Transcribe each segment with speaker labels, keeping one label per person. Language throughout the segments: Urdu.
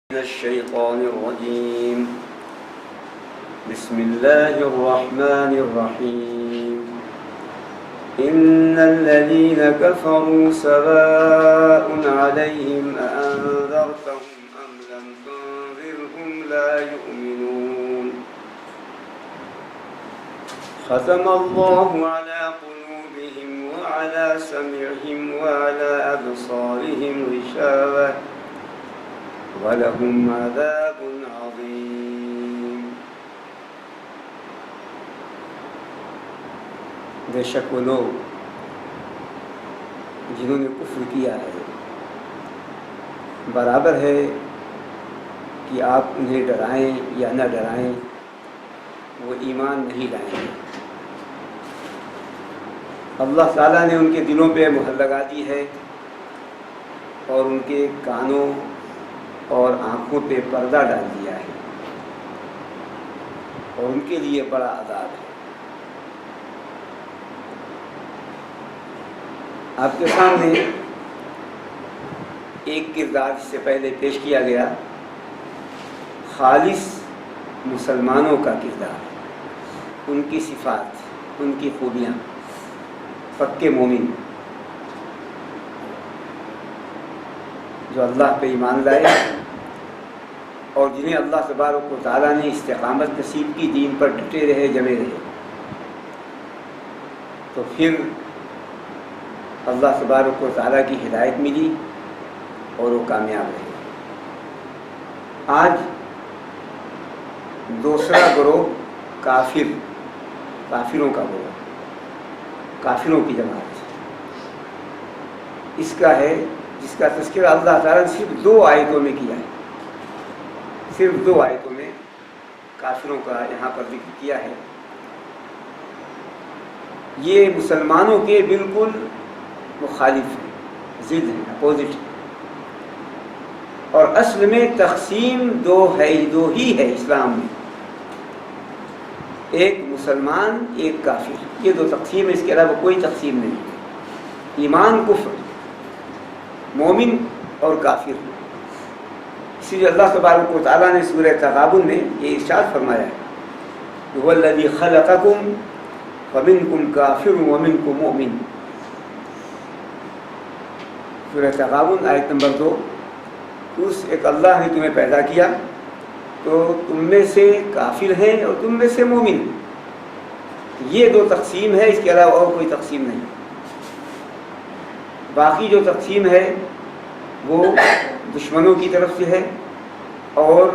Speaker 1: من الشيطان الرجيم. بسم الله الرحمن الرحيم. إن الذين كفروا سواء عليهم أأنذرتهم أم لم تنذرهم لا يؤمنون. ختم الله على قلوبهم وعلى سمعهم وعلى أبصارهم غشاوة وَلَهُمْ عَذَابٌ عَظِيمٌ. بے شک وہ لوگ جنہوں نے کفر کیا ہے، برابر ہے کہ آپ انہیں ڈرائیں یا نہ ڈرائیں، وہ ایمان نہیں لائیں گے. اللہ تعالیٰ نے ان کے دلوں پہ مہر لگا دی ہے اور ان کے کانوں اور آنکھوں پہ پردہ ڈال دیا ہے، اور ان کے لیے بڑا عذاب ہے. آپ کے سامنے ایک کردار اس سے پہلے پیش کیا گیا، خالص مسلمانوں کا کردار، ان کی صفات، ان کی خوبیاں. پکے مومن جو اللہ پہ ایمان لائے اور جنہیں اللہ تبارک و تعالیٰ نے استقامت نصیب کی، دین پر ڈٹے رہے، جمے رہے، تو پھر اللہ تبارک و تعالیٰ کی ہدایت ملی اور وہ کامیاب رہے. آج دوسرا گروہ کافروں کا گروہ، کافروں کی جماعت اس کا ہے، جس کا تذکرہ اللہ تعالیٰ نے صرف 2 آیتوں میں کیا ہے. صرف 2 آیتوں میں کافروں کا یہاں پر ذکر کیا ہے. یہ مسلمانوں کے بالکل مخالف ہیں، ضد ہیں، اپوزٹ ہیں. اور اصل میں تقسیم 2 ہی ہے اسلام میں، ایک مسلمان، ایک کافر. یہ 2 تقسیم ہے، اس کے علاوہ کوئی تقسیم نہیں ہے. ایمان، کفر، مومن اور کافر. اسی لیے اللہ تبارک و تعالیٰ نے سورہ تغابن میں یہ ارشاد فرمایا ہے، هُوَ الَّذِي خَلَقَكُمْ فَمِنْكُمْ كَافِرٌ وَمِنْكُمْ مُؤْمِنٌ. سورہ تغابن آیت نمبر 2. اس ایک اللہ نے تمہیں پیدا کیا تو تم میں سے کافر ہیں اور تم میں سے مومن. یہ 2 تقسیم ہے، اس کے علاوہ اور کوئی تقسیم نہیں. باقی جو تقسیم ہے وہ دشمنوں کی طرف سے ہے اور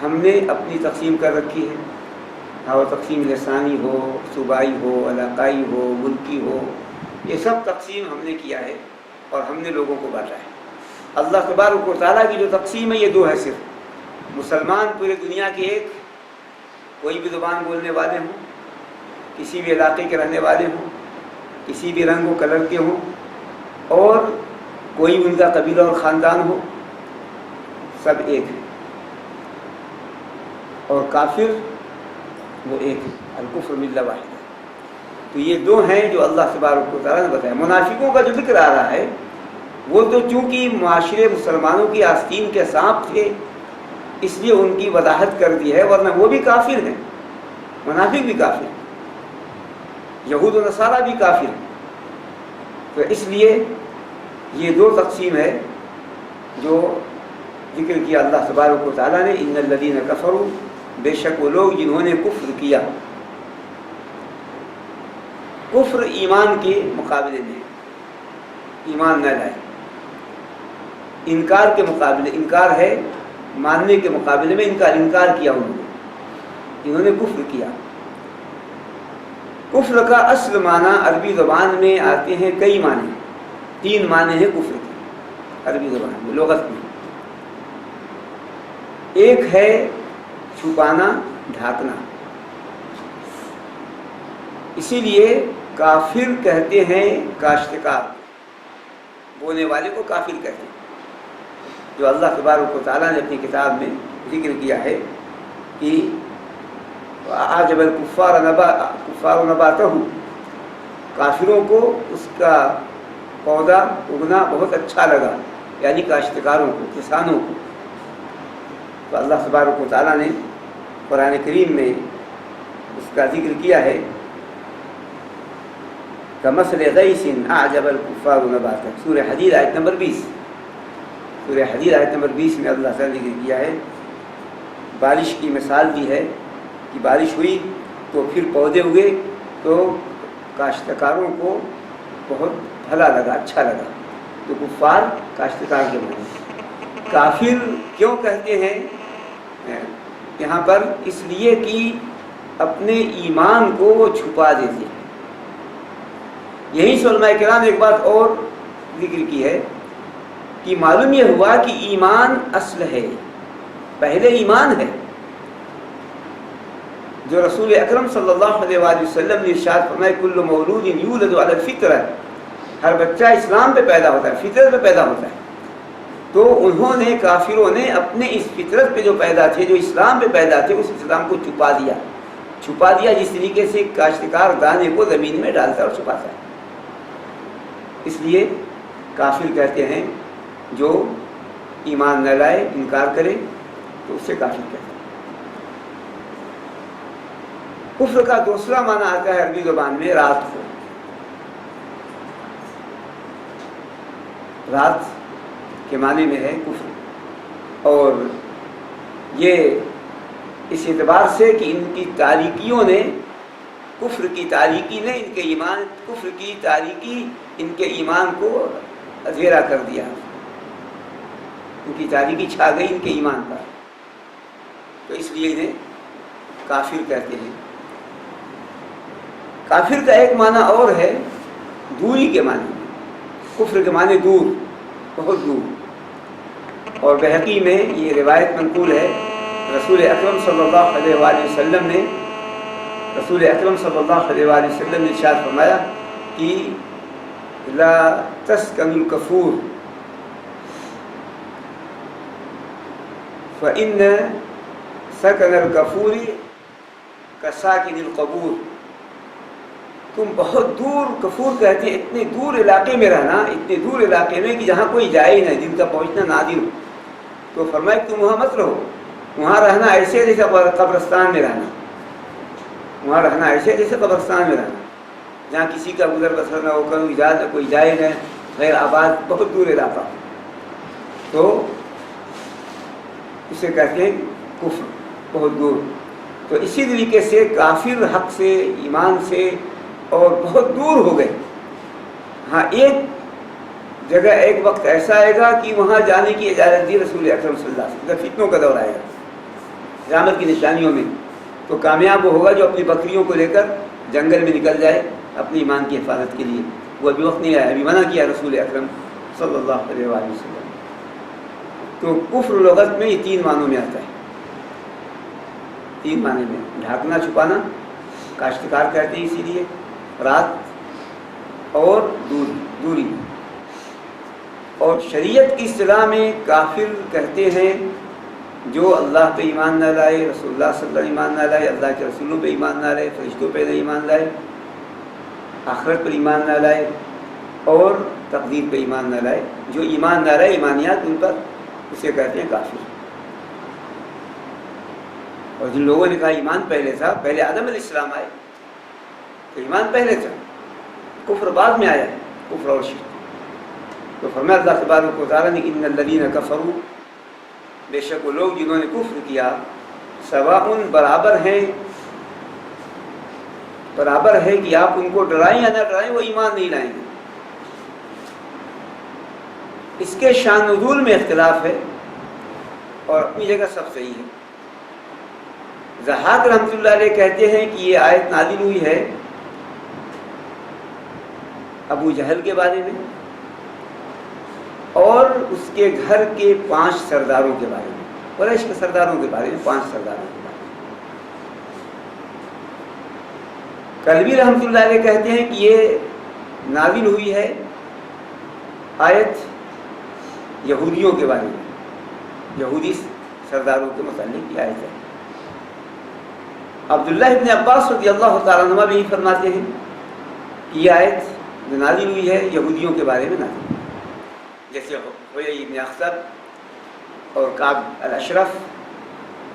Speaker 1: ہم نے اپنی تقسیم کر رکھی ہے. اور تقسیم لسانی ہو، صوبائی ہو، علاقائی ہو، ملکی ہو، یہ سب تقسیم ہم نے کیا ہے اور ہم نے لوگوں کو بانٹا ہے. اللہ تبارک و تعالیٰ کی جو تقسیم ہے یہ 2 ہے صرف. مسلمان پورے دنیا کے ایک، کوئی بھی زبان بولنے والے ہوں، کسی بھی علاقے کے رہنے والے ہوں، کسی بھی رنگ و کلر کے ہوں، اور کوئی ان کا قبیلہ اور خاندان ہو، سب ایک ہے. اور کافر وہ ایک ہے، الکفر ملہ واحدہ. تو یہ 2 ہیں جو اللہ تبارک و تعالیٰ نے بتایا. منافقوں کا جو ذکر آ رہا ہے وہ تو چونکہ معاشرے مسلمانوں کی آستین کے سانپ تھے اس لیے ان کی وضاحت کر دی ہے، ورنہ وہ بھی کافر ہیں. منافق بھی کافر ہیں، یہود و نصارہ بھی کافر ہیں. تو اس لیے یہ 2 تقسیم ہے جو ذکر کیا اللہ تبارک و تعالیٰ نے. ان الذین کفروا، بے شک وہ لوگ جنہوں نے کفر کیا. کفر ایمان کے مقابلے میں، ایمان نہ لائے. انکار کے مقابلے، انکار ہے ماننے کے مقابلے میں انکار کیا انہوں نے کفر کیا. کفر کا اصل معنی عربی زبان میں آتے ہیں کئی معنی، 3 معنی ہیں کفر کے عربی زبان میں، لغت میں. ایک ہے چھپانا، ڈھانکنا. اسی لیے کافر کہتے ہیں کاشتکار، بونے والے کو کافر کہتے ہیں. جو اللہ تبارک و تعالیٰ نے اپنی کتاب میں ذکر کیا ہے کہ عجب الکفار نباتہ، کافروں کو اس کا پودا اگنا بہت اچھا لگا، یعنی کاشتکاروں کو، کسانوں کو. تو اللہ تبارک و تعالیٰ نے قرآن کریم میں اس کا ذکر کیا ہے کمثل غیث اعجب الکفار نباتہ، سورہ حدید آیت نمبر 20، سورہ حدید آیت نمبر 20 میں اللہ تعالیٰ نے ذکر کیا ہے، بارش کی مثال دی ہے کہ بارش ہوئی تو پھر پودے ہوئے تو کاشتکاروں کو بہت بھلا لگا، اچھا لگا۔ تو کفار کاشتکار کے معنی، کافر کیوں کہتے ہیں یہاں پر؟ اس لیے کہ اپنے ایمان کو وہ چھپا دیتے ہیں۔ یہی سے علماء کرام نے ایک بات اور ذکر کی ہے کہ معلوم یہ ہوا کہ ایمان اصل ہے، پہلے ایمان ہے، جو رسول اکرم صلی اللہ علیہ وآلہ وسلم نے ارشاد فرمایا کل مولود یولد علی الفطرہ، ہر بچہ اسلام پہ پیدا ہوتا ہے، فطرت پہ پیدا ہوتا ہے۔ تو انہوں نے، کافروں نے اپنے اس فطرت پہ جو پیدا تھے، جو اسلام پہ پیدا تھے، اس اسلام کو چھپا دیا جس طریقے سے کاشتکار دانے کو زمین میں ڈالتا اور چھپاتا ہے۔ اس لیے کافر کہتے ہیں جو ایمان نہ لائے، انکار کرے تو اسے کافر کہتے ہیں۔ کفر کا دوسرا معنی آتا ہے عربی زبان میں رات کو، رات کے معنی میں ہے کفر، اور یہ اس اعتبار سے کہ ان کی تاریکیوں نے، کفر کی تاریکی نے ان کے ایمان، کفر کی تاریکی ان کے ایمان کو اندھیرا کر دیا، ان کی تاریکی چھا گئی ان کے ایمان پر، تو اس لیے انہیں کافر کہتے ہیں۔ کافر کا ایک معنی اور ہے دوری کے معنی، کفر کے معنی دور، بہت دور، اور بحقی میں یہ روایت منقول ہے، رسول اکرم صلی اللہ علیہ وآلہ وسلم نے ارشاد فرمایا کہ لا تسکن الکفور فإن سکن الکفور کساکن القبور، تم بہت دور، کفور کہتے ہیں اتنے دور علاقے میں رہنا، اتنے دور علاقے میں کہ جہاں کوئی جائے ہی نہیں، جن کا پہنچنا نادر ہو، تو فرمایا کہ تم وہاں مت رہو، وہاں رہنا ایسے جیسے قبرستان میں رہنا، وہاں رہنا ایسے جیسے قبرستان میں رہنا، جہاں کسی کا گزر بسر نہ ہو، کوئی جائے نہ، غیر آباد، بہت دور علاقہ، تو اسے کہتے ہیں کفر، بہت دور۔ تو اسی طریقے سے کافر حق سے، ایمان سے اور بہت دور ہو گئے۔ ہاں ایک جگہ، ایک وقت ایسا آئے گا کہ وہاں جانے کی اجازت دی رسول اکرم صلی اللہ علیہ وسلم، جب فتنوں کا دور آئے گا قیامت کی نشانیوں میں، تو کامیاب وہ ہوگا جو اپنی بکریوں کو لے کر جنگل میں نکل جائے اپنی ایمان کی حفاظت کے لیے، وہ ابھی وقت نہیں آیا، ابھی منع کیا رسول اکرم صلی اللہ علیہ وآلہ وسلم۔ تو کفر لغت میں یہ تین معنوں میں آتا ہے، تین معنی میں، ڈھانکنا، چھپانا، کاشتکار کہتے ہیں اسی لیے، رات اور دوری۔ اور شریعت کی اصطلاح میں کافر کہتے ہیں جو اللہ پہ ایمان نہ لائے، رسول اللہ صلی اللہ علیہ وسلم ایمان نہ لائے، اللہ کے رسولوں پہ ایمان نہ لائے، فرشتوں پہ ایمان لائے، آخرت پر ایمان نہ لائے اور تقدیر پہ ایمان نہ لائے، جو ایمان نہ لائے ایمانیات ان پر، اسے کہتے ہیں کافر۔ اور جن لوگوں نے کہا ایمان پہلے تھا، پہلے آدم علیہ السلام آئے تو ایمان پہلے تھا، کفر بعد میں آیا، کفر اور شرک۔ تو فرمایا اللہ تبارک و تعالیٰ نے کہ ان الذین کفروا، بے شک وہ لوگ جنہوں نے کفر کیا، سواء برابر ہے کہ آپ ان کو ڈرائیں یا نہ ڈرائیں، وہ ایمان نہیں لائیں گے۔ اس کے شان نزول میں اختلاف ہے اور اپنی جگہ سب صحیح ہے۔ ضحاک رحمۃ اللہ علیہ کہتے ہیں کہ یہ آیت نازل ہوئی ہے ابو جہل کے بارے میں اور اس کے گھر کے 5 سرداروں کے بارے میں، قریش کے سرداروں کے بارے میں، 5 سرداروں کے بارے میں۔ کلبی رحمۃ اللہ علیہ کہتے ہیں کہ یہ نازل ہوئی ہے آیت یہودیوں کے بارے میں، یہودی سرداروں کے متعلق یہ آیت ہے۔ عبداللہ ابن عباس رضی اللہ تعالیٰ عنہ بھی فرماتے ہیں کہ یہ آیت جو نازل ہوئی ہے یہودیوں کے بارے میں نازل ہوئی، جیسے ہوئی ابن اخطب اور کعب الاشرف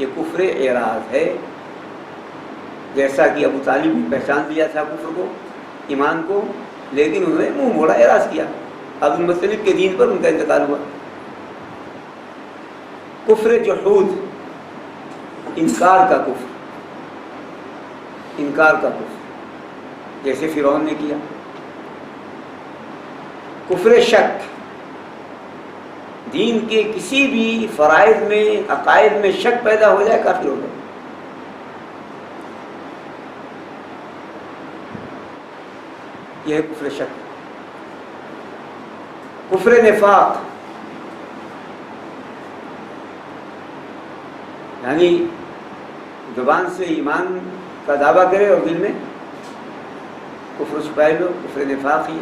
Speaker 1: یہ کفر اعراض ہے، جیسا کہ ابو طالب نے پہچان لیا تھا کفر کو، ایمان کو، لیکن انہوں نے منہ موڑا، اعراض کیا، عبد المطلب کے دین پر ان کا انتقال ہوا۔ کفر جحود، انکار کا کفر، انکار کا کفر، جیسے فرعون نے کیا۔ کفر شک، دین کے کسی بھی فرائض میں، عقائد میں شک پیدا ہو جائے کافر ہو جائے۔ یہ ہے کفر شک۔ کفر نفاق، یعنی زبان سے ایمان کا دعویٰ کرے اور دل میں کفر چھپائے لو، کفر نفاق ہی۔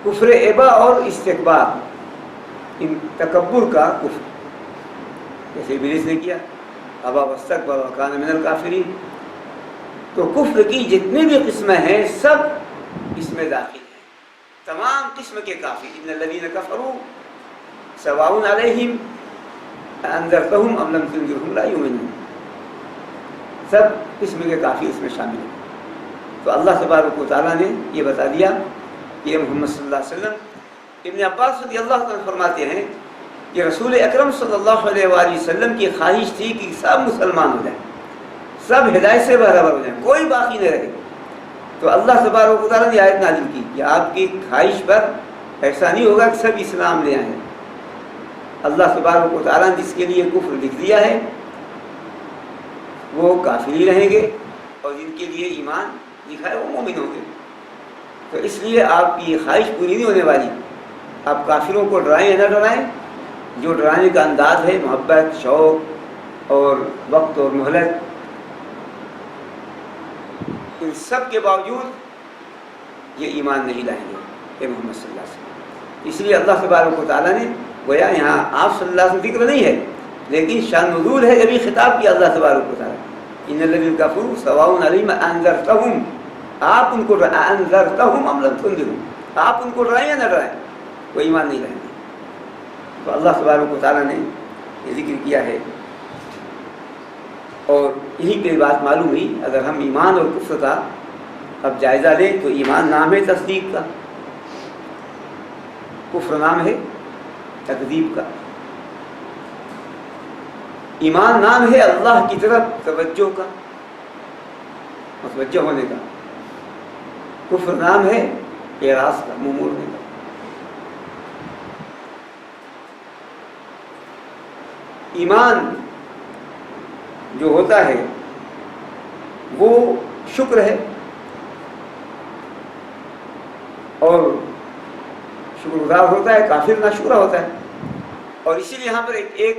Speaker 1: کفر ابا اور استکبار، ان تکبر کا کفر، جیسے ابلیس نے کیا، ابا واستکبر وکان من الکافرین۔ تو کفر کی جتنی بھی قسمیں ہیں سب اس میں داخل ہیں، تمام قسم کے کافر۔ ان الذین کفروا سواء علیہم انذرتہم ام لم تنذرہم لا یؤمنون، سب قسم کے کافر اس میں شامل ہیں۔ تو اللہ تبارک و تعالیٰ نے یہ بتا دیا کہ محمد صلی اللہ علیہ وسلم، ابن عباس رضی اللہ عنہ فرماتے ہیں کہ رسول اکرم صلی اللہ علیہ وآلہ وسلم کی خواہش تھی کہ سب مسلمان ہو جائیں، سب ہدایت سے برابر ہو جائیں، کوئی باقی نہ رہے۔ تو اللہ تبارک و تعالیٰ نے آیت نازل کی کہ آپ کی خواہش پر ایسا نہیں ہوگا کہ سب اسلام لے آئیں۔ اللہ تبارک و تعالیٰ نے جس کے لیے کفر لکھ دیا ہے وہ کافر ہی رہیں گے، اور جن کے لیے ایمان لکھا ہے وہ مومن ہوں گے۔ تو اس لیے آپ کی یہ خواہش پوری نہیں ہونے والی۔ آپ کافروں کو ڈرائیں یا نہ ڈرائیں، جو ڈرانے کا انداز ہے محبت، شوق اور وقت اور مہلت، ان سب کے باوجود یہ ایمان نہیں لائیں گے اے محمد صلی اللہ علیہ وسلم۔ اس لیے اللہ تبارک و تعالیٰ نے گویا یہاں آپ صلی اللہ علیہ وسلم ذکر نہیں ہے، لیکن شان نزول ہے، جبھی خطاب کیا اللہ تبارک و تعالیٰ، ان الذین کفروا سواء علیہم انذرتہم، آپ ان کو انذرتہم ام لم تنذرہم، آپ ان کو ڈرائیں یا نہ ڈرائیں، وہ ایمان نہیں لائیں گے۔ تو اللہ تبارک و تعالیٰ نے یہ ذکر کیا ہے، اور یہی پہ بات معلوم ہوئی۔ اگر ہم ایمان اور کفر کا اب جائزہ لیں تو ایمان نام ہے تصدیق کا، کفر نام ہے تکذیب کا۔ ایمان نام ہے اللہ کی طرف توجہ کا، متوجہ ہونے کا، کفر نام ہے اعراض کا، منہ موڑنے کا۔ ایمان جو ہوتا ہے وہ شکر ہے، اور شکر گزار ہوتا ہے، کافر ناشکرا ہوتا ہے۔ اور اسی لیے یہاں پر ایک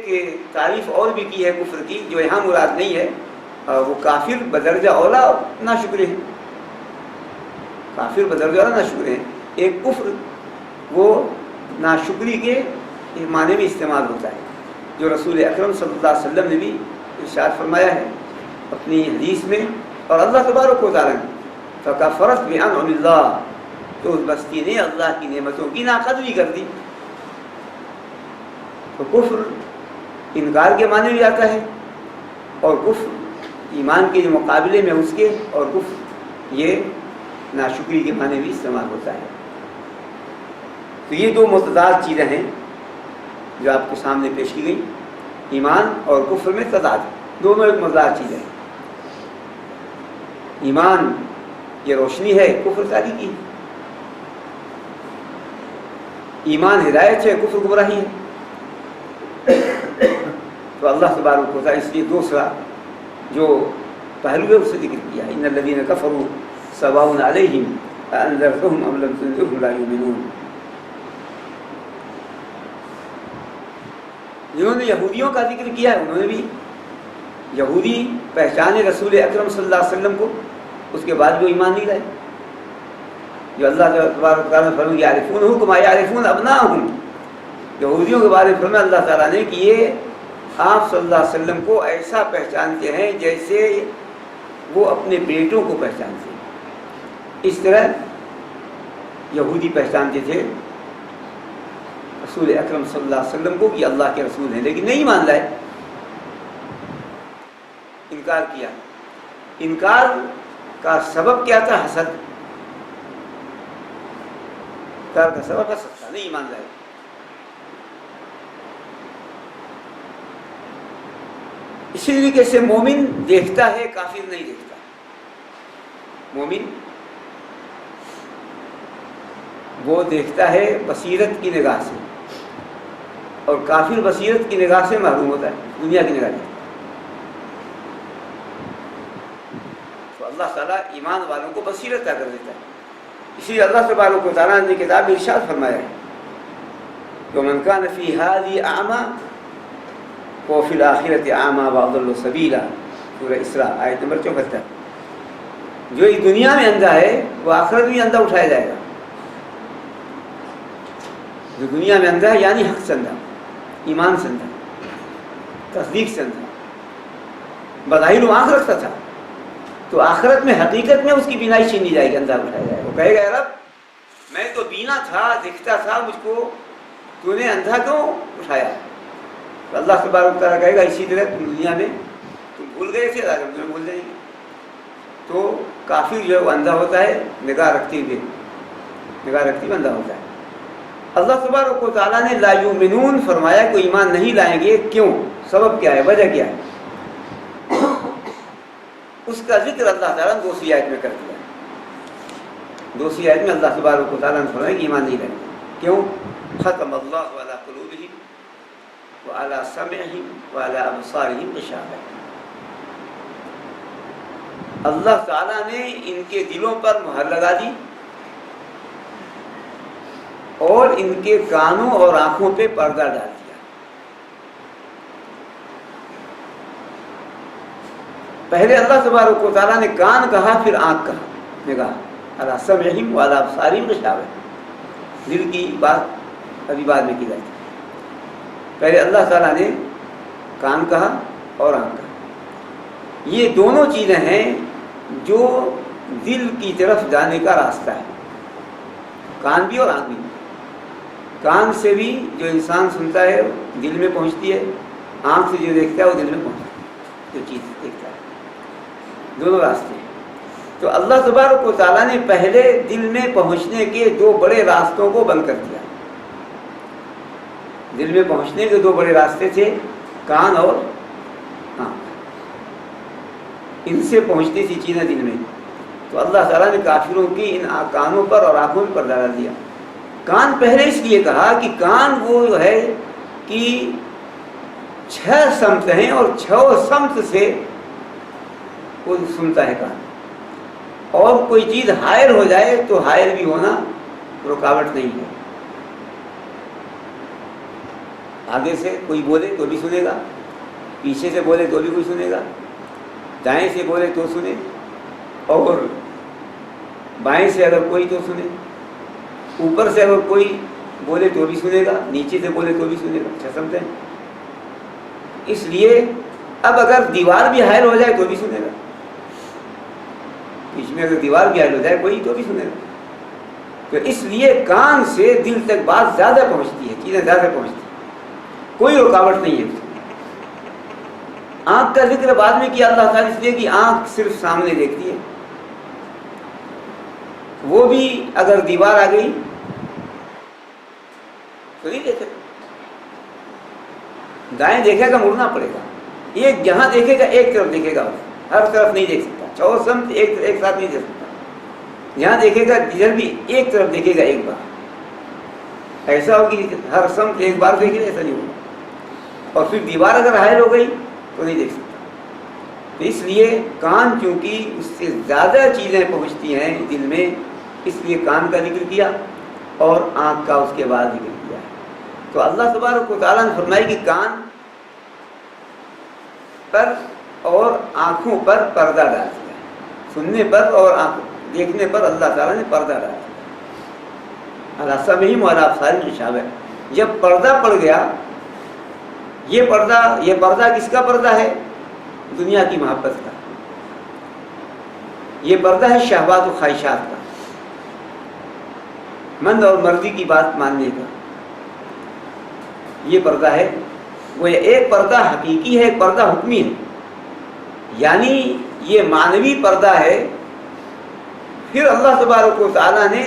Speaker 1: تعریف اور بھی کی ہے کفر کی، جو یہاں مراد نہیں ہے، وہ کافر بدرجہ اولا ناشکرے ہیں، کافر بدرجہ اولا ناشکرے ہیں۔ ایک کفر وہ ناشکری کے معنی میں استعمال ہوتا ہے، جو رسول اکرم صلی اللہ علیہ وسلم نے بھی ارشاد فرمایا ہے اپنی حدیث میں، اور اللہ تبارک و تعالیٰ نے فَكَفَرَتْ بِأَنْعُمِ اللَّهِ، تو اس بستی نے اللہ کی نعمتوں کی ناقدری کر دی۔ تو کفر انکار کے معنی بھی آتا ہے، اور کفر ایمان کے جو مقابلے میں اس کے، اور کفر یہ ناشکری کے معنی بھی استعمال ہوتا ہے۔ تو یہ دو متضاد چیزیں ہیں جو آپ کے سامنے پیش کی گئی، ایمان اور کفر میں تضاد، دونوں ایک متضاد چیزیں ہیں۔ ایمان یہ روشنی ہے، کفر تاریکی ہے۔ ایمان ہدایت ہے، کفر گمراہی ہے۔ تو اللہ تبارک و تعالیٰ اس لیے دوسرا جو پہلو ہے اسے ذکر کیا ہے، ان الذین کفروا سواء علیہم انذرتہم ام لم تنذرہم لا یؤمنون۔ جنہوں نے یہودیوں کا ذکر کیا ہے، انہوں نے بھی یہودی پہچانے رسول اکرم صلی اللہ علیہ وسلم کو، اس کے بعد وہ ایمان نہیں لائے۔ جو اللہ تبارک و تعالیٰ نے فرمایا یعرفونہ کما یعرفون ابناءہم، یہودیوں کے بارے میں فرمایا اللہ تعالیٰ نے کہ یہ آپ صلی اللہ علیہ وسلم کو ایسا پہچانتے ہیں جیسے وہ اپنے بیٹوں کو پہچانتے ہیں۔ اس طرح یہودی پہچانتے تھے رسول اکرم صلی اللہ علیہ وسلم کو کہ اللہ کے رسول ہیں، لیکن نہیں مان لائے، انکار کیا۔ انکار کا سبب کیا تھا؟ حسد۔ انکار کا سبب حسد تھا، نہیں مان لائے۔ اسی طریقے سے مومن دیکھتا ہے، کافر نہیں دیکھتا۔ مومن وہ دیکھتا ہے بصیرت کی نگاہ سے، اور کافر بصیرت کی نگاہ سے محروم ہوتا ہے، دنیا کی نگاہ سے۔ تو اللہ تعالیٰ ایمان والوں کو بصیرت عطا کر دیتا ہے۔ اسی لیے اللہ تبارک و تعالیٰ نے کتاب میں ارشاد فرمایا ہے وَمَنْ كَانَ فِي هَذِهِ أَعْمَى وَفِي الْآخِرَةِ أَعْمَى وَأَضَلُّ سَبِيلًا، سورہ اسراء آیت نمبر 74۔ جو اس دنیا میں اندھا ہے وہ آخرت میں اندھا اٹھایا جائے گا۔ جو دنیا میں اندھا ہے یعنی حق سے اندھا، ایمان سے اندھا، تصدیق سے اندھا، بظاہر وہ آنکھ رکھتا تھا، تو آخرت میں حقیقت میں اس کی بینائی چھینی جائے گی، اندھا اٹھایا جائے گا۔ وہ کہے گا رب میں تو بینا تھا، دیکھتا تھا، مجھ کو تو نے اندھا کیوں اٹھایا؟ تو اللہ تبارک و تعالیٰ کہے گا اسی طرح تم دنیا میں تم بھول گئے تھے، آخرت میں بھول جائیں گے۔ تو کافر جو ہے وہ اندھا ہوتا ہے، نگاہ رکھتے ہوئے اندھا ہوتا ہے۔ اللہ تبارک و تعالیٰ نے لا یؤمنون فرمایا کہ ایمان نہیں لائیں گے، کیوں؟ سبب کیا ہے، وجہ کیا ہے؟ اس کا ذکر اللہ تعالیٰ نے دوسری آیت میں کر دیا۔ دوسری آیت میں اللہ تبارک و تعالیٰ نے فرمایا کہ ایمان نہیں لائیں گے، کیوں؟ ختم اللہ علی قلوبہم وعلی سمعہم وعلی ابصارہم غشاوہ، اللہ تعالیٰ نے ان کے دلوں پر مہر لگا دی اور ان کے کانوں اور آنکھوں پہ پردہ ڈال دیا۔ پہلے اللہ تبارک و تعالیٰ نے کان کہا، پھر آنکھ کہا، نگاہ، علی سمعہم وعلی ابصارہم غشاوہ، دل کی بات ابھی بعد میں کی جاتی ہے۔ پہلے اللہ تعالیٰ نے کان کہا اور آنکھ کہا۔ یہ دونوں چیزیں ہیں جو دل کی طرف جانے کا راستہ ہے، کان بھی اور آنکھ بھی۔ کان سے بھی جو انسان سنتا ہے دل میں پہنچتی ہے، آنکھ سے جو دیکھتا ہے وہ دل میں پہنچتی ہے، جو چیز دیکھتا ہے، دونوں راستے ہیں۔ تو اللہ تبارک و تعالیٰ نے پہلے دل میں پہنچنے کے دو بڑے راستوں کو بند کر دیا۔ دل میں پہنچنے کے دو بڑے راستے تھے، کان اور آنکھ، ان سے پہنچتی تھی چیزیں دل میں۔ تو اللہ تعالیٰ نے کافروں کی ان کانوں پر اور آنکھوں پر پردہ ڈال دیا۔ کان پہلے اس لیے کہا کہ کان وہ جو ہے کہ 6 سمت ہیں اور 6 سمت سے وہ سنتا ہے کان، اور کوئی چیز حائل ہو جائے تو حائل بھی ہونا رکاوٹ نہیں ہے۔ آگے سے کوئی بولے تو بھی سنے گا، پیچھے سے بولے تو بھی کوئی سنے گا، دائیں سے بولے تو سنے، اور بائیں سے اگر کوئی تو سنے، اوپر سے اگر کوئی بولے تو بھی سنے گا، نیچے سے بولے تو بھی سنے گا۔ اچھا سمجھتے ہیں؟ اس لیے اب اگر دیوار بھی حائل ہو جائے تو بھی سنے گا، بیچ میں اگر دیوار بھی حائل ہو جائے کوئی تو بھی سنے گا۔ تو اس لیے کان سے دل تک بات زیادہ پہنچتی ہے، چیزیں زیادہ پہنچتی ہیں، کوئی رکاوٹ نہیں ہے۔ آنکھ کا ذکر بعد میں کیا اللہ تعالیٰ، اس لیے کہ آنکھ صرف سامنے دیکھتی ہے، وہ بھی اگر دیوار آ گئی تو نہیں دیکھے گا، دائیں دیکھے گا مڑنا پڑے گا، ایک جہاں دیکھے گا ایک طرف دیکھے گا، ہر طرف نہیں دیکھ سکتا، 6 سمت ایک ساتھ نہیں دیکھ سکتا، جہاں دیکھے گا جدھر بھی ایک طرف دیکھے گا ایک بار، ایسا ہو کہ ہر سمت ایک بار دیکھے گا، ایسا نہیں ہوگا، اور پھر دیوار اگر حائل ہو گئی تو نہیں دیکھ سکتا۔ تو اس لیے کان چونکہ اس سے زیادہ چیزیں پہنچتی ہیں دل میں، اس لیے کان کا ذکر کیا اور آنکھ کا اس کے بعد ذکر کیا ہے۔ تو اللہ تبارک و تعالیٰ نے فرمایا کہ کان پر اور آنکھوں پر پردہ ڈال دیا، سننے پر اور دیکھنے پر اللہ تعالیٰ نے پردہ ڈال دیا۔ علی سمعہم وعلی ابصارہم غشاوہ، جب پردہ پڑ گیا، یہ پردہ کس کا پردہ ہے؟ دنیا کی محبت کا، یہ پردہ ہے شہوات و خواہشات کا، من اور مرضی کی بات ماننے کا، یہ پردہ ہے وہ ایک پردہ حقیقی ہے، ایک پردہ حکمی ہے، یعنی یہ معنوی پردہ ہے۔ پھر اللہ تبارک و تعالیٰ نے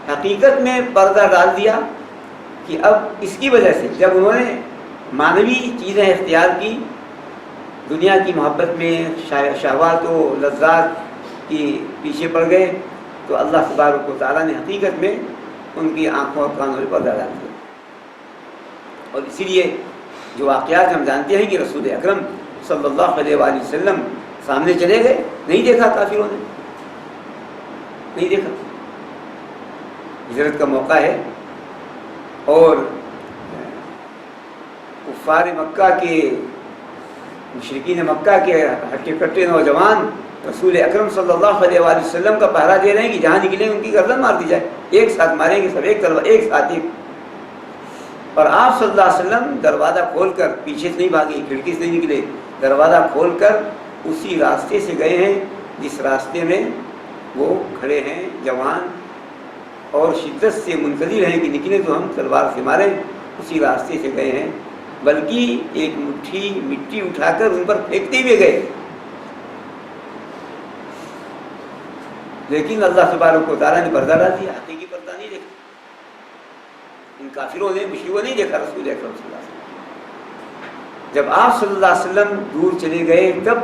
Speaker 1: حقیقت میں پردہ ڈال دیا کہ اب اس کی وجہ سے جب انہوں نے معنوی چیزیں اختیار کی، دنیا کی محبت میں شہوات و لذات کی پیچھے پڑ گئے، تو اللہ تبارک و تعالیٰ نے حقیقت میں ان کی آنکھوں اور کانوں پر پردہ ڈال دیا۔ اور اسی لیے جو واقعات ہم جانتے ہیں کہ رسول اکرم صلی اللہ علیہ وآلہ وسلم سامنے چلے گئے، نہیں دیکھا کافروں نے، نہیں دیکھا۔ ہجرت کا موقع ہے اور کفار مکہ کے مشرکین مکہ کے ہٹے کٹے نوجوان رسول اکرم صلی اللہ علیہ وآلہ وسلم کا پہرا دے رہے ہیں کہ جہاں نکلیں ان کی گردن مار دی جائے، ایک ساتھ ماریں گے سب، ایک طرف ایک ساتھ ایک۔ اور آپ صلی اللہ علیہ وسلم دروازہ کھول کر، پیچھے سے نہیں بھاگے، کھڑکی سے نہیں نکلے، دروازہ کھول کر اسی راستے سے گئے ہیں جس راستے میں وہ کھڑے ہیں جوان اور شدت سے منتظر ہیں کہ نکلے تو ہم تلوار سے ماریں، اسی راستے سے گئے ہیں، بلکہ ایک مٹھی مٹی اٹھا کر ان پر پھینکتے ہوئے گئے، لیکن اللہ تبارک و تعالیٰ نے پردہ ڈال دیا، حقیقی پردہ نہیں دیکھا۔ ان کافروں نے، مشرکوں نے دیکھا رسول اکرم صلی اللہ علیہ وسلم۔ جب آپ صلی اللہ علیہ وسلم دور چلے گئے تب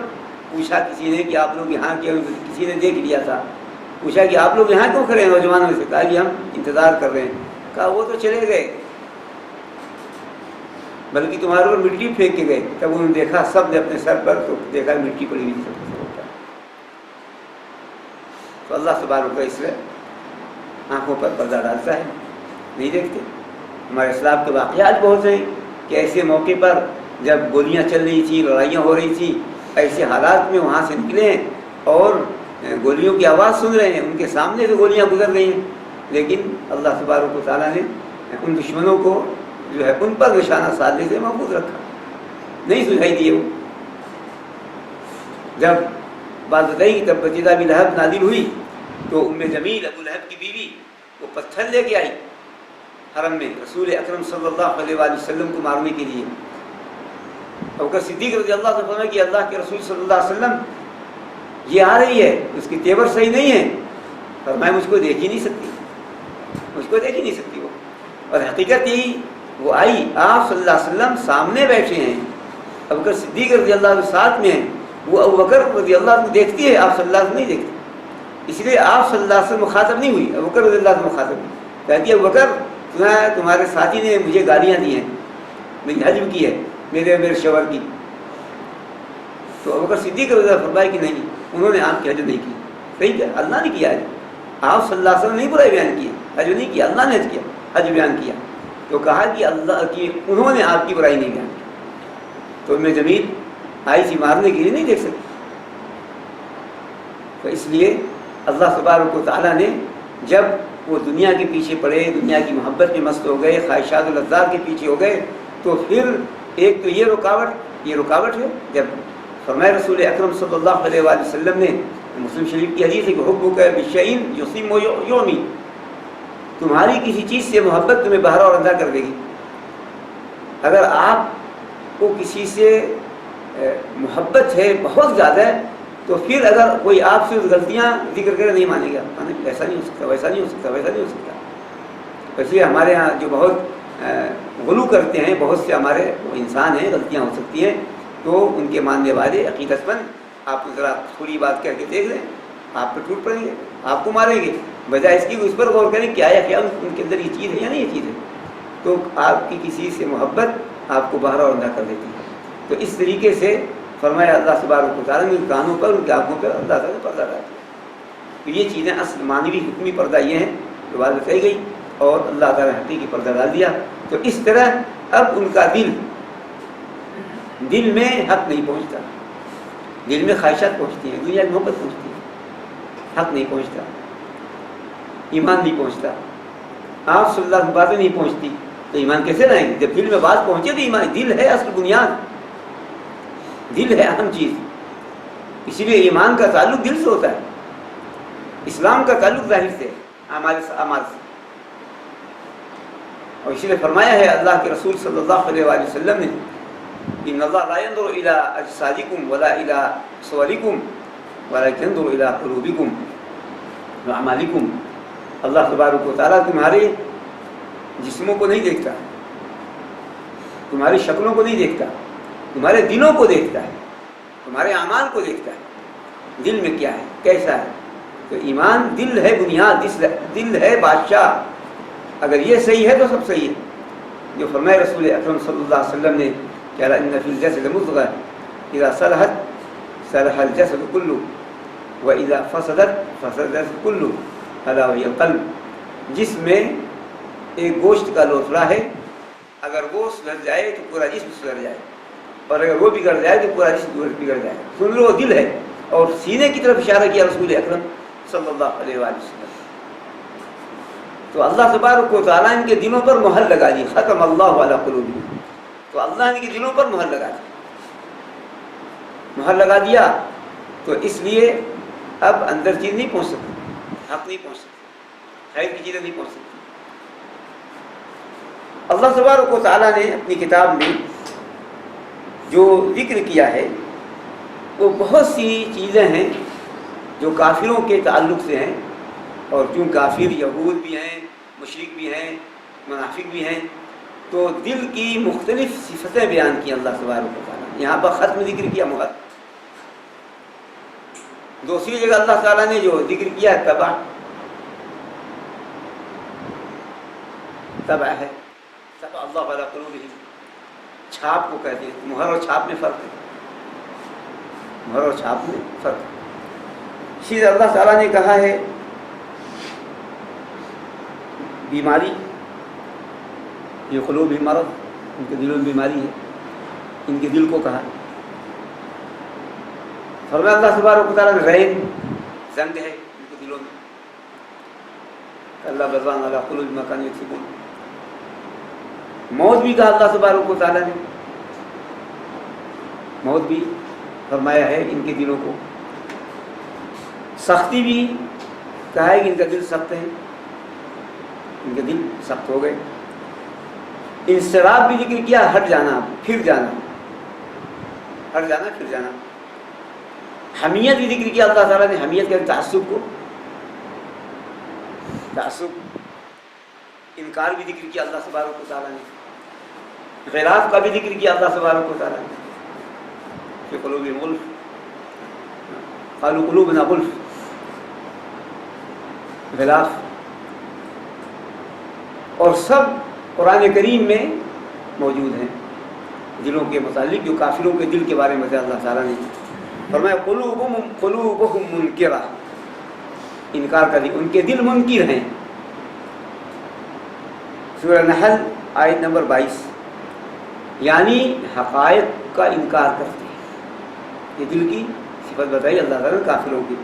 Speaker 1: پوچھا کسی نے کہ آپ لوگ یہاں کیوں، کسی نے دیکھ لیا تھا، پوچھا کہ آپ لوگ یہاں کیوں کھڑے ہیں؟ نوجوانوں سے کہا کہ ہم انتظار کر رہے ہیں۔ کہا وہ تو چلے گئے، بلکہ تمہارے اوپر مٹی پھینک کے گئے۔ تب انہوں نے دیکھا، سب نے اپنے سر پر تو دیکھا مٹی پڑی ہوئی سب کے سر پر۔ تو اللہ تبارک و تعالیٰ اس میں آنکھوں پر پردہ ڈالتا ہے، نہیں دیکھتے۔ ہمارے اسلام کے واقعات بہت ہیں کہ ایسے موقع پر جب گولیاں چل رہی تھیں، لڑائیاں ہو رہی تھیں، ایسے حالات میں وہاں سے نکلے ہیں اور گولیوں کی آواز سن رہے ہیں، ان کے سامنے سے گولیاں گزر رہی ہیں، لیکن اللہ تبارک و تعالیٰ نے ان دشمنوں کو جو ہے ان پر نشانہ سادھنے سے محفوظ رکھا، نہیں سجھائی دیے۔ وہ جب بات بتائی کہ تب بچیدہ ابی لہب نازل ہوئی تو ام جمیل ابو لہب کی بیوی وہ پتھر لے کے آئی حرم میں رسول اکرم صلی اللہ علیہ وآلہ وسلم کو مارنے کے لیے۔ ابوبکر صدیق رضی اللہ عنہ نے فرمایا کہ اللہ کے رسول صلی اللہ علیہ وسلم یہ آ رہی ہے، اس کی تیور صحیح نہیں ہے۔ فرمایا مجھ کو دیکھ ہی نہیں سکتی، مجھ کو دیکھ ہی نہیں سکتی وہ۔ اور حقیقت یہی، وہ آئی، آپ صلی اللہ علیہ وسلم سامنے بیٹھے ہیں، ابوبکر صدیق رضی اللہ عنہ ساتھ میں ہیں، وہ ابوبکر رضی اللہ عنہ دیکھتی ہے، آپ صلی اللہ علیہ وسلم نہیں دیکھتے، اس لیے آپ صلی اللہ علیہ وسلم مخاطب نہیں ہوئی، ابوبکر رضی اللہ عنہ مخاطب ہوئی۔ کہتی ہے ابوبکر تمہارے ساتھی نے مجھے گالیاں دی ہیں، میری حجم کی ہے، میرے شوہر کی۔ تو ابوبکر صدیق رضی اللہ عنہ فرمایا کہ نہیں، انہوں نے آپ کی حج نہیں کی۔ صحیح ہے، اللہ نے کیا ہے، آپ صلی اللہ علیہ وسلم نہیں برائی بیان کی، حج نہیں کیا، اللہ نے حج کیا، حج بیان کیا۔ تو کہا کہ اللہ کی، انہوں نے آپ کی برائی نہیں بیان کی۔ تو ام جمیل آئی تھی مارنے کے لیے، نہیں دیکھ سکتی۔ تو اس لیے اللہ تبارک و تعالیٰ نے جب وہ دنیا کے پیچھے پڑے، دنیا کی محبت میں مست ہو گئے، خواہشات و لذات کے پیچھے ہو گئے، تو پھر ایک تو یہ رکاوٹ ہے۔ جب فرمایا رسول اکرم صلی اللہ علیہ وآلہ وسلم نے، مسلم شریف کی حدیث ہے کہ حبک بشیء یصم و یعمی، تمہاری کسی چیز سے محبت تمہیں بہرا اور اندھا کر دے گی۔ اگر آپ کو کسی سے محبت ہے بہت زیادہ ہے، تو پھر اگر کوئی آپ سے غلطیاں ذکر کرے نہیں مانے گا، ایسا نہیں ہو سکتا، ویسا نہیں ہو سکتا، ویسا نہیں ہو سکتا۔ اس لیے ہمارے یہاں جو بہت غلو کرتے ہیں، بہت سے ہمارے انسان ہیں، غلطیاں ہو سکتی ہیں، تو ان کے ماننے والے عقیدت مند آپ ذرا تھوڑی بات کر کے دیکھ لیں، آپ پہ ٹوٹ پڑیں گے، آپ کو ماریں گے، بجائے اس کی اس پر غور کریں کیا ہے، کیا ان کے اندر یہ چیز ہے یا نہیں یہ چیز ہے، تو آپ کی کسی سے محبت آپ کو بہرا اور اندھا کر دیتی ہے۔ تو اس طریقے سے فرمایا اللہ تبارک و تعالیٰ نے ان کانوں پر، ان کی آنکھوں پر اللہ تعالیٰ نے پردہ ڈال دیا۔ تو یہ چیزیں اصل معنوی حکمی پردہ یہ ہیں جو بات بتائی گئی، اور اللہ تعالیٰ نے حقیقی پردہ ڈال دیا۔ تو اس طرح اب ان کا دل میں حق نہیں پہنچتا، دل میں خواہشات پہنچتی ہیں، دنیا کی محبت پہنچتی ہے، حق نہیں پہنچتا، ایمان نہیں پہنچتا، آپ صلی اللہ علیہ وسلم باتیں نہیں پہنچتی، تو ایمان کیسے لائیں گے؟ جب دل میں بات پہنچے تو ایمان، دل ہے اصل بنیاد، دل ہے اہم چیز، اسی لیے ایمان کا تعلق دل سے ہوتا ہے، اسلام کا تعلق ظاہر سے، اعمال سے۔ اور اسی لیے فرمایا ہے اللہ کے رسول صلی اللہ علیہ وآلہ وسلم نے ان اللہ لا ينظر الى اجسادکم ولا الى صورکم ولكن ينظر الى قلوبکم واعمالکم. اللہ تبارک و تعالیٰ تمہارے جسموں کو نہیں دیکھتا، تمہاری شکلوں کو نہیں دیکھتا، تمہارے دلوں کو دیکھتا ہے، تمہارے اعمال کو دیکھتا ہے. دل میں کیا ہے، کیسا ہے؟ تو ایمان دل ہے بنیاد، دل ہے بادشاہ. اگر یہ صحیح ہے تو سب صحیح ہے. جو فرمائے رسول اکرم صلی اللہ علیہ وسلم نے کہ ان فی الجسد مضغہ اذا صلحت صلح الجسد کلہ واذا فسدت فسد الجسد کلہ الا وہی القلب. جس میں ایک گوشت کا لوتھڑا ہے، اگر وہ سدھر جائے تو پورا جسم سدھر جائے، اور اگر وہ بگڑ جائے تو پورا جسم بگڑ جائے. سن لو دل ہے. اور سینے کی طرف اشارہ کیا رسول اکرم صلی اللہ علیہ وآلہ وسلم. تو اللہ تبارک و تعالیٰ ان کے دلوں پر مہر لگا دی. ختم اللہ علی قلوبہم. تو اللہ ان کے دلوں پر مہر لگا دی، مہر لگا دیا. تو اس لیے اب اندر چیز نہیں پہنچ سکتی، حق نہیں پہنچ سکتی، خیر کی چیزیں نہیں پہنچ سکتی. اللہ تبارک و تعالیٰ نے اپنی کتاب میں جو ذکر کیا ہے وہ بہت سی چیزیں ہیں جو کافروں کے تعلق سے ہیں. اور کیوں کافر یہود بھی ہیں، مشرک بھی ہیں، منافق بھی ہیں، تو دل کی مختلف صفتیں بیان کی اللہ تبارک و تعالیٰ. یہاں پر ختم ذکر کیا مہر. دوسری جگہ اللہ تعالیٰ نے جو ذکر کیا ہے تبع ہے. تبع اللہ علی قلوبہم، چھاپ کو کہتے ہیں. مہر اور چھاپ میں فرق ہے، مہر اور چھاپ میں فرق ہے. اسی لیے اللہ تعالیٰ نے کہا ہے بیماری، یہ قلوب مرض، ان کے دلوں میں بیماری ہے، ان کے دل کو کہا. فرمایا اللہ تبارک و تعالیٰ نے رین، زنگ ہے ان کے دلوں میں. اللہ بربان علی قلوب ما کانوا یکسبون. موت بھی کہا اللہ تبارک و تعالیٰ نے، موت بھی فرمایا ہے ان کے دلوں کو. سختی بھی کہا ہے کہ ان کا دل سخت ہے، ان کے دل سخت ہو گئے. انصراف بھی ذکر کیا، ہٹ جانا، پھر جانا، ہٹ جانا پھر جانا. حمیت بھی ذکر کیا اللہ تعالیٰ نے. حمیت کے تعصب کو، تعصب انکار بھی ذکر کیا اللہ تبارک و تعالیٰ نے. غلاف کا بھی ذکر کیا اللہ تبارک و تعالیٰ نے. فی قلوبہم غلف قالوا قلوبنا غلف، غلاف. اور سب قرآن کریم میں موجود ہیں دلوں کے متعلق. جو کافروں کے دل کے بارے میں اللہ تعالیٰ نے فرمایا قلوبہم منکرہ، انکار کر دی، ان کے دل منکر ہیں. سورہ نحل آیت نمبر 22. یعنی حقائق کا انکار کرتے ہیں. یہ دل کی صفت بتائی اللہ تعالیٰ نے کافروں کی.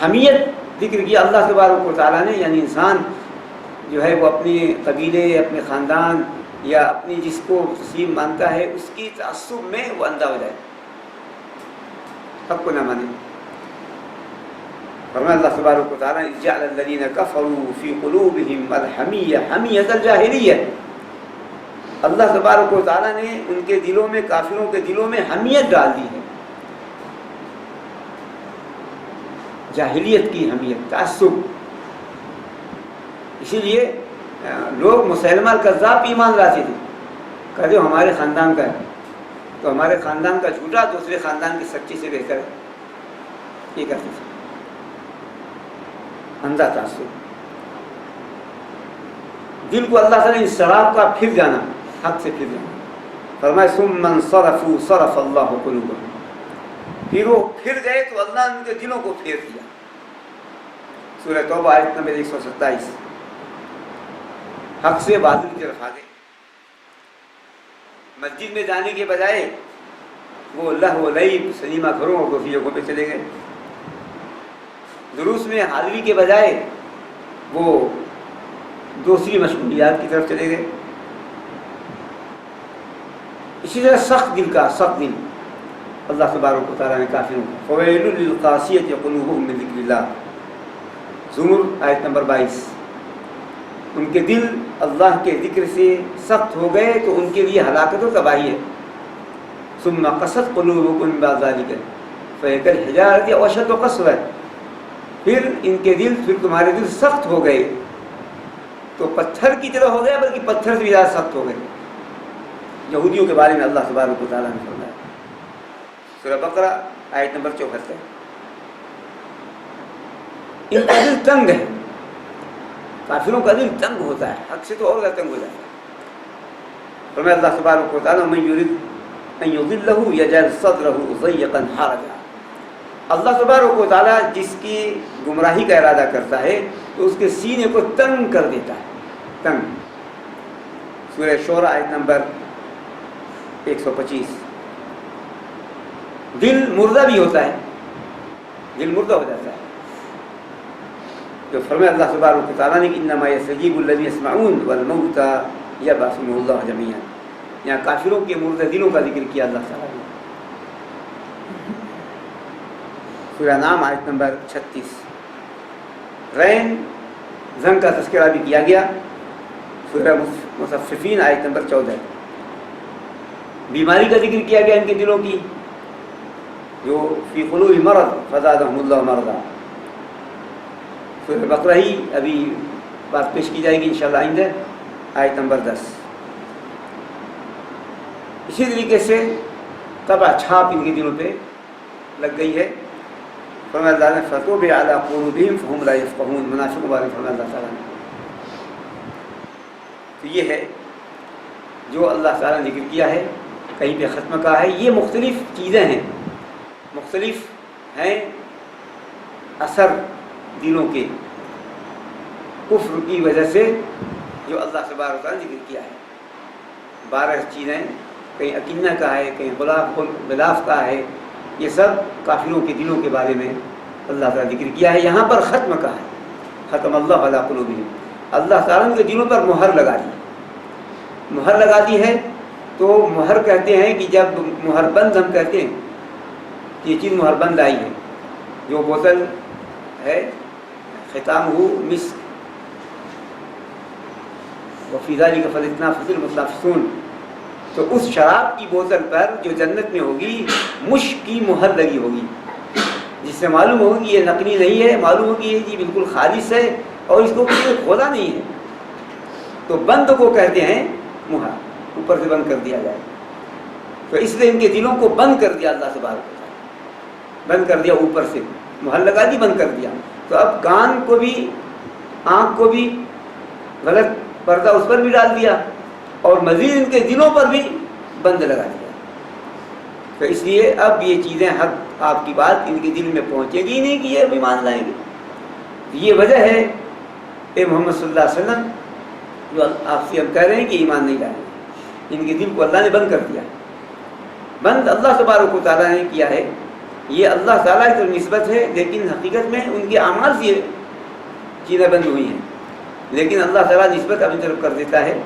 Speaker 1: حمیت ذکر کیا اللہ تبارک و تعالیٰ نے. یعنی انسان جو ہے وہ اپنے قبیلے، اپنے خاندان یا اپنی جس کو تسلیم مانتا ہے اس کی تعصب میں وہ اندھا ہو جائے، حق کو نہ مانے. فرمایا اللہ تبارک و تعالیٰ جعل الذین کفروا فی قلوبہم الحمیہ حمیۃ الجاہلیہ. اللہ تبارک و تعالیٰ نے ان کے دلوں میں، کافروں کے دلوں میں حمیت ڈال دی ہے، جاہلیت کی حمیت، تعصب. اسی لیے لوگ مسلمہ الکذاب ایمان لاتے تھے، کہتے ہمارے خاندان کا ہے تو ہمارے خاندان کا جھوٹا دوسرے خاندان کے سچے سے بہتر ہے. یہ کرتے تھے، اندھا تعصب. دل کو اللہ تعالیٰ نے انصراف کا، پھر جانا، حق سے پھر جانا. فرمایا ثم انصرفوا صرف اللہ قلوبہم. پھر وہ پھر گئے تو اللہ نے ان کے دلوں کو پھیر دیا. سورہ توبہ آیت نمبر 127. حق سے باطل کی طرف آ گئے. مسجد میں جانے کے بجائے وہ لہو و لعب، سنیما گھروں اور دوسری جگہوں پہ چلے گئے. دروس میں حاضری کے بجائے وہ دوسری مشغولیات کی طرف چلے گئے. اسی طرح سخت دل کا، سخت دل اللہ تبارک و تعالیٰ نے کافروں کو فویل للقاسیۃ قلوبہم من ذکر اللہ. زمر آیت نمبر 22. ان کے دل اللہ کے ذکر سے سخت ہو گئے تو ان کے لیے ہلاکت و تباہی ہے. ثم قست قلوبکم من بعد ذلک فہی کالحجارۃ او اشد قسوۃ، پھر ان کے دل، پھر تمہارے دل سخت ہو گئے تو پتھر کی طرح ہو گئے، بلکہ پتھر سے بھی زیادہ سخت ہو گئے. یہودیوں کے بارے میں اللہ تبارک و تعالیٰ نے فرمایا سورہ بقرہ آیت نمبر 74. ان کا دل تنگ ہے، کافروں کا دل تنگ ہوتا ہے، حد سے تو اور زیادہ تنگ ہو جاتا ہے. فرمایا اللہ تبارک و تعالیٰ من یرید ان یضلہ یجعل صدرہ ضیقا حرجا، اللہ تبارک و تعالیٰ جس کی گمراہی کا ارادہ کرتا ہے تو اس کے سینے کو تنگ کر دیتا ہے. تنگ. سورہ شورى آیت نمبر 125. دل مردہ بھی ہوتا ہے، دل مردہ ہو جاتا ہے. تو فرمایا اللہ تبارک و تعالیٰ نے کہ انما یستجیب الذین یسمعون والموتى یبعثهم اللہ جمیعا. یہاں کافروں کے مردہ دلوں کا ذکر کیا اللہ تعالیٰ نے. سورہ نام آیت نمبر 36. رین زنگ کا تذکرہ بھی کیا گیا سورہ مصففین آیت نمبر 14. بیماری کا ذکر کیا گیا ان کے دلوں کی، جو فی قلوب مرض فزادہم اللہ مرضا. سورہ بقرہ ہی ابھی بات پیش کی جائے گی انشاءاللہ آئندہ، آیت نمبر 10. اسی طریقے سے طبع چھاپ ان کے دلوں پہ لگ گئی ہے. فرمایا اللہ نے فطبع علی قلوبہم فہم لا یفقہون. منافقوں بارے فرمایا اللہ تعالیٰ نے. تو یہ ہے جو اللہ تعالیٰ نے ذکر کیا ہے، کہیں پہ ختم کہا ہے. یہ مختلف چیزیں ہیں، مختلف ہیں اثر دلوں کے کفر کی وجہ سے جو اللہ تبارک و تعالیٰ نے ذکر کیا ہے. 12 چیزیں، کہیں اکنہ کا ہے، کہیں غلاف کا ہے. یہ سب کافروں کے دلوں کے بارے میں اللہ تعالیٰ نے ذکر کیا ہے. یہاں پر ختم کا ہے، ختم اللہ علی قلوبہم. اللہ تعالیٰ نے دلوں پر مہر لگا دی. مہر لگا دی ہے تو مہر کہتے ہیں کہ جب مہر بند ہم کہتے ہیں کہ یہ چیز مہر بند آئی ہے. جو بوتل ہے ختامہ مسک وفی ذلک فلیتنافس المتنافسون، تو اس شراب کی بوتل پر جو جنت میں ہوگی مشک کی مہر لگی ہوگی، جس سے معلوم ہوگا کہ یہ نقلی نہیں ہے، معلوم ہوگا کہ یہ جی بالکل خالص ہے اور اس کو کسی نے کھولا نہیں ہے. تو بند کو کہتے ہیں مہر، اوپر سے بند کر دیا جائے. تو اس لیے ان کے دلوں کو بند کر دیا اللہ تبارک و تعالیٰ، بند کر دیا، اوپر سے مہر لگا دی، بند کر دیا. تو اب کان کو بھی، آنکھ کو بھی غلط پردہ اس پر بھی ڈال دیا اور مزید ان کے دلوں پر بھی بند لگا دیا. تو اس لیے اب یہ چیزیں حق آپ کی بات ان کے دل میں پہنچے گی نہیں کہ یہ بھی مان لائیں گے. یہ وجہ ہے اے محمد صلی اللہ علیہ وسلم جو آپ سے ہم کہہ رہے ہیں کہ ایمان نہیں لائیں گے. ان کے دل کو اللہ نے بند کر دیا. بند اللہ تبارک و تعالیٰ نے کیا ہے. یہ اللہ تعالیٰ کی طرف نسبت ہے، لیکن حقیقت میں ان کے اعمال سے یہ چیزیں بند ہوئی ہیں. لیکن اللہ تعالیٰ نسبت اپنی طرف کر دیتا ہے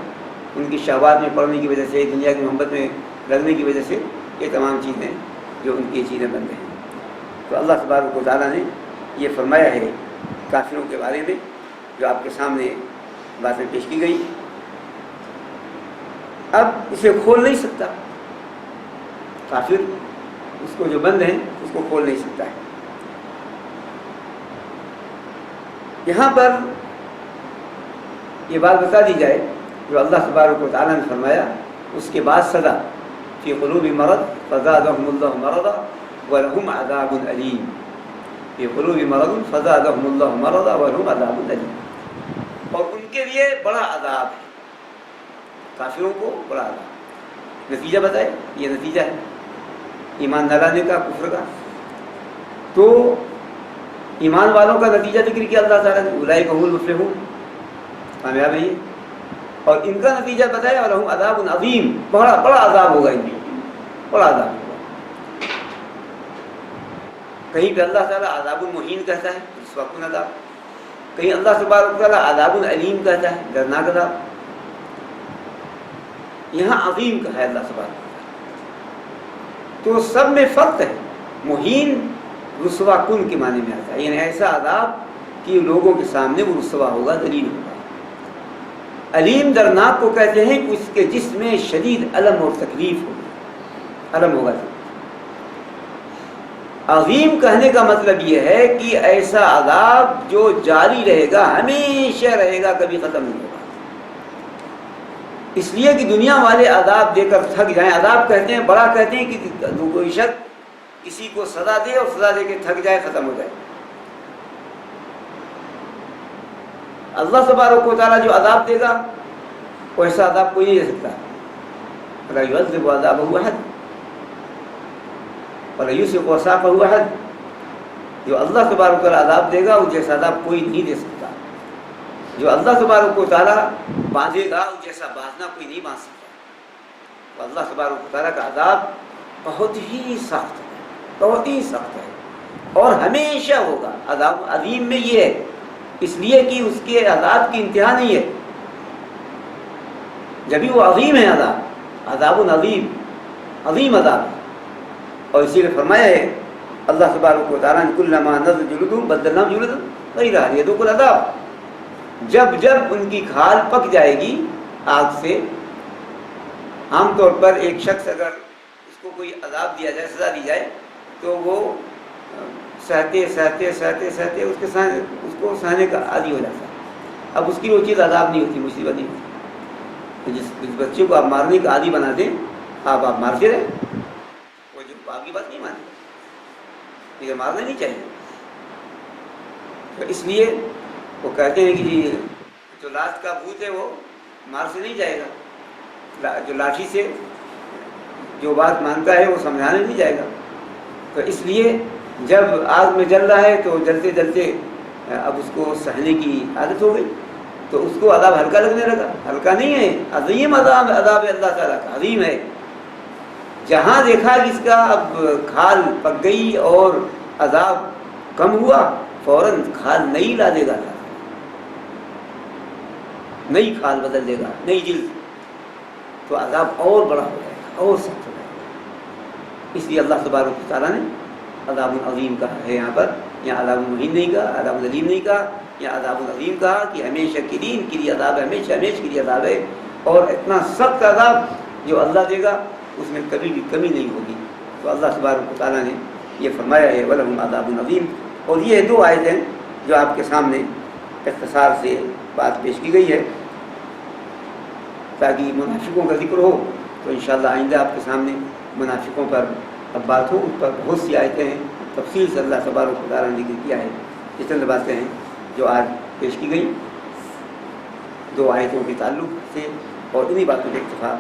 Speaker 1: ان کی شہوات میں پڑنے کی وجہ سے، دنیا کی محبت میں لگنے کی وجہ سے. یہ تمام چیزیں جو ان کی چیزیں بند ہیں. تو اللہ تبارک و تعالیٰ نے یہ فرمایا ہے کافروں کے بارے میں، جو آپ کے سامنے باتیں پیش کی گئی. اب اسے کھول نہیں سکتا کافر، اس کو جو بند ہیں اس کو کھول نہیں سکتا ہے. یہاں پر یہ بات بتا دی جائے جو اللہ تبارک و تعالیٰ نے فرمایا، اس کے بعد سزا فی قلوب مرض فزادہم اللہ مرضا ولہم عذاب علیم. فی قلوب مرض فزادہم اللہ مرضا ولہم عذاب علیم. اور ان کے لیے بڑا عذاب ہے، کافروں کو بڑا عذاب. نتیجہ بتائے، یہ نتیجہ ہے ایمان نہ لانے کا، کفر کا. تو ایمان والوں کا نتیجہ ذکر کیا اللہ تعالیٰ نے، اولئک هم المفلحون، کامیاب ہے یہ. اور ان کا نتیجہ بتایا ولہم عذاب عظیم، بڑا بڑا عذاب ہوگا ان میں، بڑا عذاب ہوگا. کہیں پہ اللہ تعالیٰ عذاب المہین کہتا ہے، رسوا کن عذاب. کہیں اللہ تبارک و تعالیٰ عذاب علیم کہتا ہے، دردناک عذاب. یہاں عظیم کہا ہے اللہ تبارک و تعالیٰ. تو سب میں فرق ہے. مہین رسوا کن کے معنی میں آتا ہے، یعنی ایسا عذاب کہ لوگوں کے سامنے وہ رسوا ہوگا، ذلیل ہوگا. علیم درناک کو کہتے ہیں کہ اس کے جسم میں شدید الم اور تکلیف ہوگی، الم ہوگا۔ عظیم کہنے کا مطلب یہ ہے کہ ایسا عذاب جو جاری رہے گا، ہمیشہ رہے گا، کبھی ختم نہیں ہوگا۔ اس لیے کہ دنیا والے عذاب دے کر تھک جائیں، عذاب کہتے ہیں، بڑا کہتے ہیں کہ کوئی شخص کسی کو سزا دے اور سزا دے کے تھک جائے، ختم ہو جائے۔ اللہ تبارک و تعالیٰ جو عذاب دے گا وہ ایسا عذاب کوئی نہیں دے سکتا۔ وَلَا يُعَذِّبُ عَذَابَهُ أَحَدٌ وَلَا يُوثِقُ وَثَاقَهُ أَحَدٌ۔ جو اللہ تبارک و تعالیٰ عذاب دے گا وہ جیسا عذاب کوئی نہیں دے سکتا۔ جو اللہ تبارک و تعالیٰ باندھے گا وہ جیسا باندھنا کوئی نہیں باندھ سکتا۔ تو اللہ تبارک و تعالیٰ کا عذاب بہت ہی سخت ہے، بہت ہی سخت ہے اور ہمیشہ ہوگا۔ عذاب عظیم میں یہ ہے، اس لیے کہ اس کے عذاب کی انتہا نہیں ہے، جبھی وہ عظیم ہے عذاب، عذاب عظیم، عظیم عذاب ہے۔ اور اسی لیے فرمایا ہے اللہ تبارک و تعالیٰ نے کلما نضجت جلودہم بدلناہم جلودا غیرہا لیذوقوا العذاب۔ جب جب ان کی کھال پک جائے گی آگ سے، عام طور پر ایک شخص اگر اس کو کوئی عذاب دیا جائے، سزا دی جائے، تو وہ سہتے سہتے سہتے سہتے اس کو سہنے کا عادی ہو جاتا ہے۔ اب اس کی وہ چیز عذاب نہیں ہوتی، مصیبت نہیں ہوتی۔ تو جس بچے کو آپ مارنے کا عادی بنا دیں، آپ مارتے رہیں، وہ جو آپ کی بات نہیں مانتے، یہ مارنا نہیں چاہیے۔ تو اس لیے وہ کہتے ہیں کہ جی جو لات کا بھوت ہے وہ مار سے نہیں جائے گا، جو لاٹھی سے جو بات مانتا ہے وہ سمجھانے نہیں جائے گا۔ تو اس لیے جب آگ میں جل رہا ہے تو جلتے جلتے اب اس کو سہنے کی عادت ہو گئی، تو اس کو عذاب ہلکا لگنے لگا۔ ہلکا نہیں ہے، عظیم عذاب ہے اللہ تعالیٰ کا، عظیم ہے۔ جہاں دیکھا کہ اس کا اب کھال پک گئی اور عذاب کم ہوا، فوراً کھال نئی لا دے گا، نئی کھال بدل دے گا، نئی جلد، تو عذاب اور بڑا ہو جائے گا، اور سخت ہو جائے گا۔ اس لیے اللہ تبارک و تعالیٰ نے عذاب عظیم کہا ہے یہاں پر، یہاں عذاب مہین نہیں کہا، عذاب علیم نہیں کہا، یہاں عذاب عظیم کہا کہ ہمیشہ کے دین کے لیے عذاب ہے، ہمیشہ ہمیشہ کے لیے عذاب ہے، اور اتنا سخت عذاب جو اللہ دے گا اس میں کبھی بھی کمی نہیں ہوگی۔ تو اللہ تبارک و تعالیٰ نے یہ فرمایا ہے وَلَهُمْ عَذَابٌ عَظِيمٌ۔ اور یہ دو آیتیں جو آپ کے سامنے اختصار سے بات پیش کی گئی ہے تاکہ منافقوں کا ذکر ہو، تو انشاءاللہ آئندہ آپ کے سامنے منافقوں پر اب بات ہو۔ اس پر بہت سی آیتیں ہیں، تفصیل سے اللہ تبارک و تعالیٰ نے ذکر کیا ہے۔ یہ چند باتیں ہیں جو آج پیش کی گئی دو آیتوں کے تعلق سے، اور انہی باتوں کے اکتفا